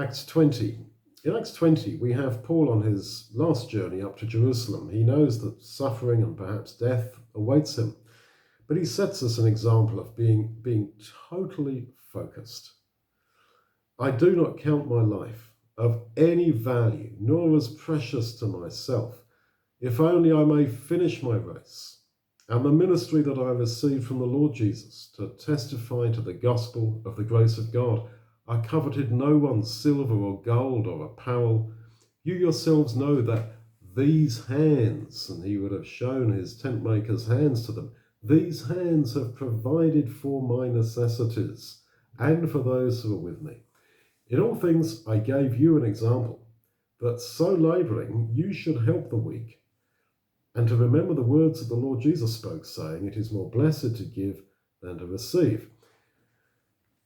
Acts 20. In Acts 20, we have Paul on his last journey up to Jerusalem. He knows that suffering and perhaps death awaits him, but he sets us an example of being totally focused. I do not count my life of any value, nor as precious to myself, if only I may finish my race and the ministry that I received from the Lord Jesus to testify to the gospel of the grace of God. I coveted no one's silver or gold or apparel. You yourselves know that these hands, and he would have shown his tentmaker's hands to them, these hands have provided for my necessities and for those who are with me. In all things I gave you an example, that so labouring you should help the weak, and to remember the words that the Lord Jesus spoke, saying, it is more blessed to give than to receive.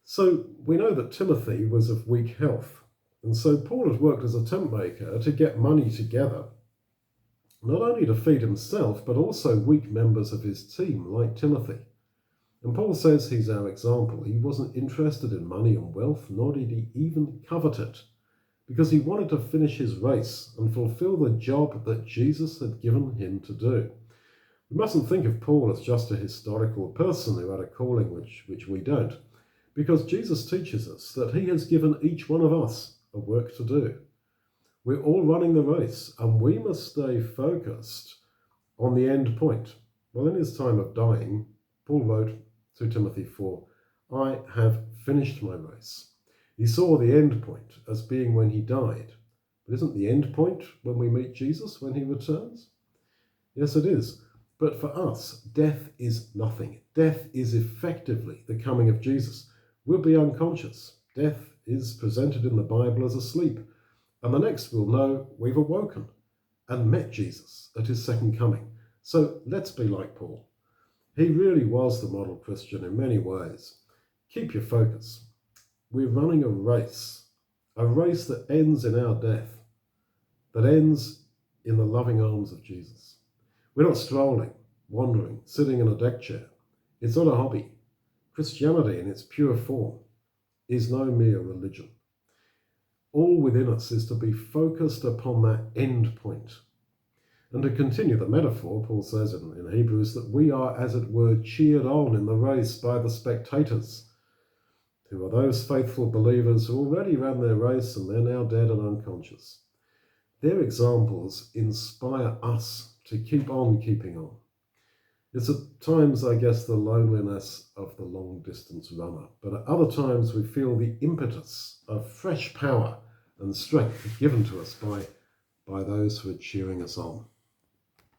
So we know that Timothy was of weak health, and so Paul had worked as a tent maker to get money together, not only to feed himself, but also weak members of his team like Timothy. And Paul says he's our example. He wasn't interested in money and wealth, nor did he even covet it, because he wanted to finish his race and fulfill the job that Jesus had given him to do. We mustn't think of Paul as just a historical person who had a calling which we don't, because Jesus teaches us that he has given each one of us a work to do. We're all running the race, and we must stay focused on the end point. Well, in his time of dying, Paul wrote to Timothy 4, I have finished my race. He saw the end point as being when he died. But isn't the end point when we meet Jesus, when he returns? Yes, it is. But for us, death is nothing. Death is effectively the coming of Jesus. We'll be unconscious. Death is presented in the Bible as asleep. And the next we'll know we've awoken and met Jesus at his second coming. So let's be like Paul. He really was the model Christian in many ways. Keep your focus. We're running a race that ends in our death, that ends in the loving arms of Jesus. We're not strolling, wandering, sitting in a deck chair. It's not a hobby. Christianity in its pure form is no mere religion. All within us is to be focused upon that end point. And to continue the metaphor, Paul says in Hebrews that we are, as it were, cheered on in the race by the spectators, who are those faithful believers who already ran their race and they're now dead and unconscious. Their examples inspire us to keep on keeping on. It's at times, I guess, the loneliness of the long-distance runner, but at other times we feel the impetus of fresh power and strength given to us by those who are cheering us on.